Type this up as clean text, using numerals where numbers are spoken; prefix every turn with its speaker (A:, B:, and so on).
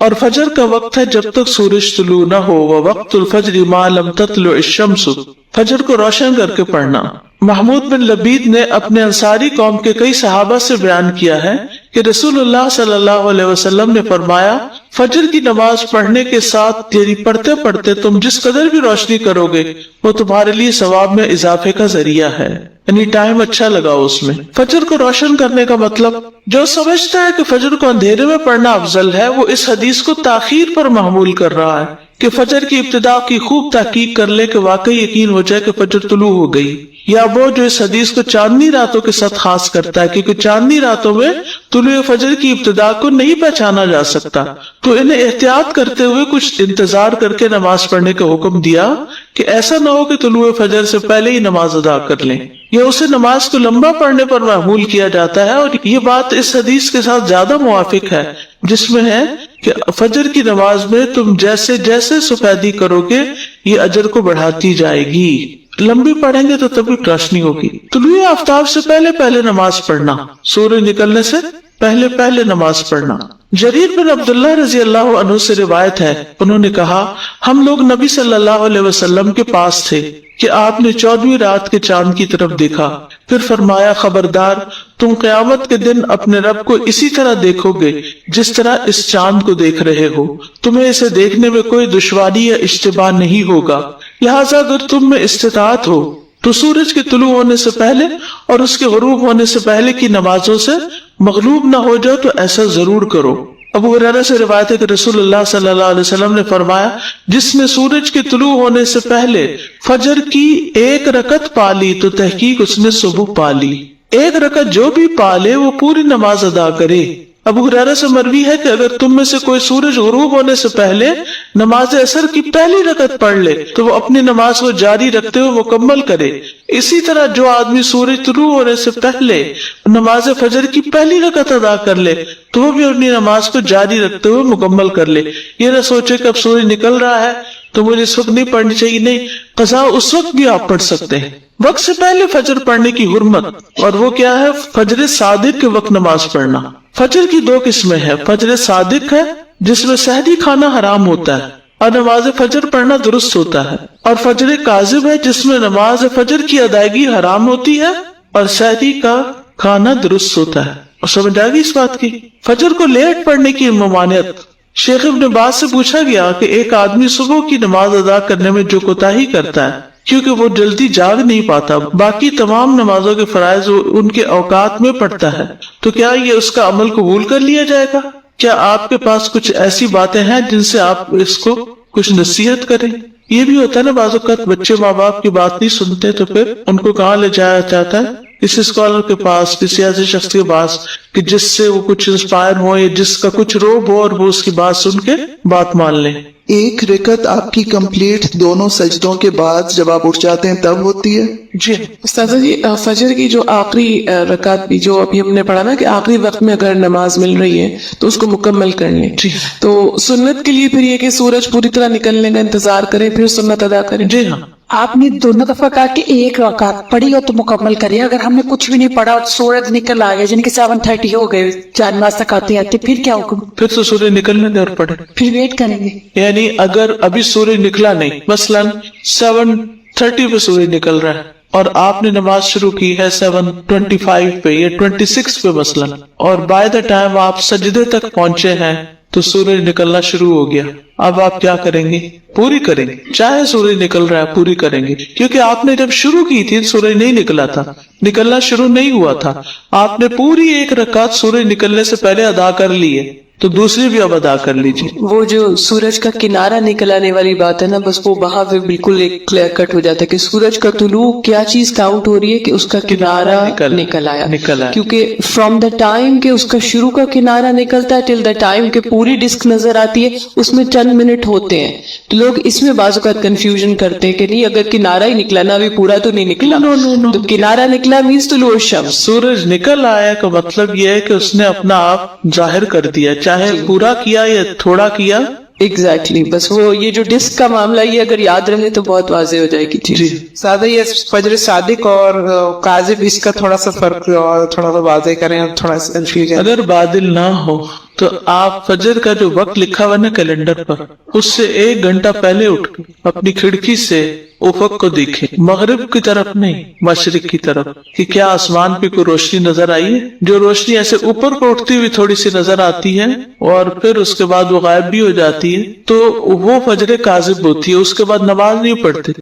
A: اور فجر کا وقت ہے جب تک سورج طلوع نہ ہو، ووقت الفجر ما لم تطلع الشمس، فجر کو روشن کر کے پڑھنا۔ محمود بن لبید نے اپنے انصاری قوم کے کئی صحابہ سے بیان کیا ہے کہ رسول اللہ صلی اللہ علیہ وسلم نے فرمایا، فجر کی نماز پڑھنے کے ساتھ یعنی پڑھتے پڑھتے تم جس قدر بھی روشنی کرو گے وہ تمہارے لیے ثواب میں اضافے کا ذریعہ ہے، یعنی ٹائم اچھا لگاؤ اس میں۔ فجر کو روشن کرنے کا مطلب، جو سمجھتا ہے کہ فجر کو اندھیرے میں پڑھنا افضل ہے وہ اس حدیث کو تاخیر پر محمول کر رہا ہے کہ فجر کی ابتدا کی خوب تحقیق کر لے کہ واقعی یقین ہو جائے کہ فجر طلوع ہو گئی، یا وہ جو اس حدیث کو چاندنی راتوں کے ساتھ خاص کرتا ہے کیونکہ چاندنی راتوں میں طلوع فجر کی ابتدا کو نہیں پہچانا جا سکتا، تو انہیں احتیاط کرتے ہوئے کچھ انتظار کر کے نماز پڑھنے کا حکم دیا کہ ایسا نہ ہو کہ طلوع فجر سے پہلے ہی نماز ادا کر لیں، یا اسے نماز کو لمبا پڑھنے پر محمول کیا جاتا ہے۔ اور یہ بات اس حدیث کے ساتھ زیادہ موافق ہے جس میں ہے کہ فجر کی نماز میں تم جیسے جیسے سفیدی کرو گے یہ اجر کو بڑھاتی جائے گی، لمبی پڑھیں گے تو تبھی روشنی ہوگی۔ طلوع آفتاب سے پہلے پہلے نماز پڑھنا، سورج نکلنے سے پہلے پہلے نماز پڑھنا۔ جریر بن عبداللہ رضی اللہ عنہ سے روایت ہے، انہوں نے کہا، ہم لوگ نبی صلی اللہ علیہ وسلم کے پاس تھے کہ آپ نے 14ویں رات کے چاند کی طرف دیکھا، پھر فرمایا، خبردار، تم قیامت کے دن اپنے رب کو اسی طرح دیکھو گے جس طرح اس چاند کو دیکھ رہے ہو، تمہیں اسے دیکھنے میں کوئی دشواری یا اشتباہ نہیں ہوگا، لہٰذا اگر تم میں استطاعت ہو تو سورج کے طلوع ہونے سے پہلے اور اس کے غروب ہونے سے پہلے کی نمازوں سے مغلوب نہ ہو جاؤ تو ایسا ضرور کرو۔ ابو ہریرہ سے روایت ہے کہ رسول اللہ صلی اللہ علیہ وسلم نے فرمایا، جس نے سورج کے طلوع ہونے سے پہلے فجر کی ایک رکعت پالی تو تحقیق اس نے صبح پالی، ایک رکعت جو بھی پالے وہ پوری نماز ادا کرے۔ ابو ہریرہ سے مروی ہے کہ اگر تم میں سے کوئی سورج غروب ہونے سے پہلے نماز عصر کی پہلی رکعت پڑھ لے تو وہ اپنی نماز کو جاری رکھتے ہوئے مکمل کرے، اسی طرح جو آدمی سورج طلوع ہونے سے پہلے نماز فجر کی پہلی رکعت ادا کر لے تو وہ بھی اپنی نماز کو جاری رکھتے ہوئے مکمل کر لے۔ یہ نہ سوچے کہ اب سورج نکل رہا ہے تو مجھے اس وقت نہیں پڑھنی چاہیے، نہیں، قضا اس وقت بھی آپ پڑھ سکتے ہیں۔ وقت سے پہلے فجر پڑھنے کی حرمت، اور وہ کیا ہے؟ فجر صادق کے وقت نماز پڑھنا۔ فجر کی دو قسمیں ہیں، فجر صادق ہے جس میں سحری کھانا حرام ہوتا ہے اور نماز فجر پڑھنا درست ہوتا ہے، اور فجر کاذب ہے جس میں نماز فجر کی ادائیگی حرام ہوتی ہے اور سحری کا کھانا درست ہوتا ہے۔ اور سمجھ آئے گی اس بات کی؟ فجر کو لیٹ پڑھنے کی ممانعت۔ شیخ ابن باز سے پوچھا گیا کہ ایک آدمی صبح کی نماز ادا کرنے میں جو کوتاہی کرتا ہے کیونکہ وہ جلدی جاگ نہیں پاتا، باقی تمام نمازوں کے فرائض وہ ان کے اوقات میں پڑھتا ہے، تو کیا یہ اس کا عمل قبول کر لیا جائے گا؟ کیا آپ کے پاس کچھ ایسی باتیں ہیں جن سے آپ اس کو کچھ نصیحت کریں؟ یہ بھی ہوتا ہے نا، بعض اوقات بچے ماں باپ کی بات نہیں سنتے تو پھر ان کو کہاں لے جایا جاتا ہے؟ کسی اسکالر کے پاس، کسی ایسے شخص کے پاس کہ جس سے وہ کچھ انسپائر ہو یا جس کا کچھ روب ہو اور وہ اس کی بات سن کے بات مان لیں۔
B: ایک رکعت آپ کی کمپلیٹ دونوں سجدوں کے بعد جب آپ اٹھ جاتے ہیں تب ہوتی ہے؟
A: جی
C: استاذہ جی، فجر کی جو آخری رکعت بھی جو ابھی ہم نے پڑھا نا کہ آخری وقت میں اگر نماز مل رہی ہے تو اس کو مکمل کر لیں، تو سنت کے لیے پھر یہ کہ سورج پوری طرح نکلنے کا انتظار کریں پھر سنت ادا کریں؟
A: جی ہاں،
D: آپ نے دونوں دفعہ کہا کہ ایک رکعت پڑھی ہو تو مکمل کریے، اگر ہم نے کچھ بھی نہیں پڑھا اور سورج نکل آ گیا جن کے 7:30 ہو گئے چار نماز تک آتے آتے، پھر کیا حکم؟
A: پھر تو سورج نکلنے دے اور پڑھے،
D: پھر ویٹ کریں گے؟
A: یعنی اگر ابھی سورج نکلا نہیں، مثلا 7:30 پہ سورج نکل رہا ہے اور آپ نے نماز شروع کی ہے 7:25 پہ یا 26 پہ مثلا، اور بائی دا ٹائم آپ سجدے تک پہنچے ہیں تو سورج نکلنا شروع ہو گیا، اب آپ کیا کریں گے؟ پوری کریں گے، چاہے سورج نکل رہا ہے پوری کریں گے، کیونکہ آپ نے جب شروع کی تھی سورج نہیں نکلا تھا، نکلنا شروع نہیں ہوا تھا، آپ نے پوری ایک رکعت سورج نکلنے سے پہلے ادا کر لی ہے تو دوسری بھی اب ادا کر لیجیے۔
C: وہ جو سورج کا کنارہ نکل آنے والی بات ہے نا، بس وہ وہاں پہ بالکل ایک کلیئر کٹ ہو جاتا ہے کہ سورج کا طلوع کیا چیز کاؤنٹ ہو رہی ہے کہ اس کا کنارہ نکل آیا، کیونکہ فرام دا ٹائم کہ اس کا شروع کا کنارہ نکلتا ہے ٹل دا ٹائم کہ پوری ڈسک نظر آتی ہے اس میں چند منٹ ہوتے ہیں، تو لوگ اس میں بعض اوقات کنفیوژن کرتے ہیں کہ نہیں اگر کنارہ ہی نکلا نا، ابھی پورا تو نہیں نکلا، تو کنارہ نکلا مینس طلوع الشمس،
A: سورج نکل آیا کا مطلب یہ ہے کہ اس نے اپنا آپ ظاہر کر دیا، چاہے پورا کیا یا تھوڑا کیا۔
C: ایگزیکٹلی، بس وہ یہ جو ڈسک کا معاملہ یہ اگر یاد رہے تو بہت واضح ہو جائے گی چیز۔
E: سادہ یہ فجر صادق اور کاذب اس کا تھوڑا سا فرق اور تھوڑا سا واضح کریں اور تھوڑا سا کنفیوژن۔
A: اگر بادل نہ ہو تو آپ فجر کا جو وقت لکھا ہوا نا کیلنڈر پر، اس سے 1 گھنٹہ پہلے اٹھ کے اپنی کھڑکی سے افق کو دیکھیں، مغرب کی طرف نہیں، مشرق کی طرف، کہ کیا آسمان پہ کوئی روشنی نظر آئی ہے. جو روشنی ایسے اوپر کو اٹھتی ہوئی تھوڑی سی نظر آتی ہے اور پھر اس کے بعد وہ غائب بھی ہو جاتی ہے، تو وہ فجر کاذب ہوتی ہے. اس کے بعد نماز نہیں پڑھتے.